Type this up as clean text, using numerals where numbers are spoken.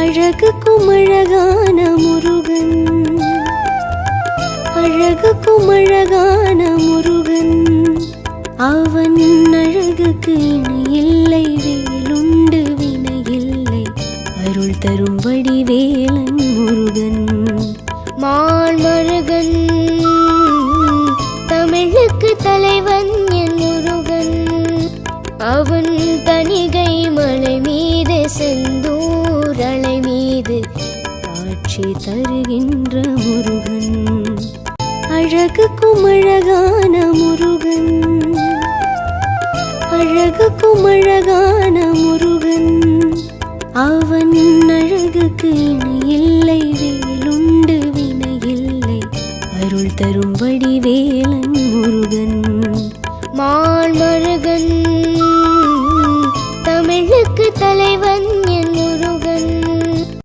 அழகுக்கும் அழகான முருகன், அழகுக்கும் அழகான முருகன். அவன் அழகுக்கு இணையில்லை, வேலுண்டு வினையில்லை, அருள் தரும் வடிவேலன் முருகன். மால்மருகன் தமிழுக்கு தலைவன் என் முருகன். அவன் தணிகை மலை மீது செந்தூர் அலை மீது காட்சி தருகின்ற முருகன். அழகுக்கும் அழகான முருகன், அழகுக்கும் அழகான முருகன். அவன் அழகுக்கு இணையில்லை, வேலுண்டு வினையில்லை, அருள் தரும் வடிவேலன் முருகன். மால்மருகன்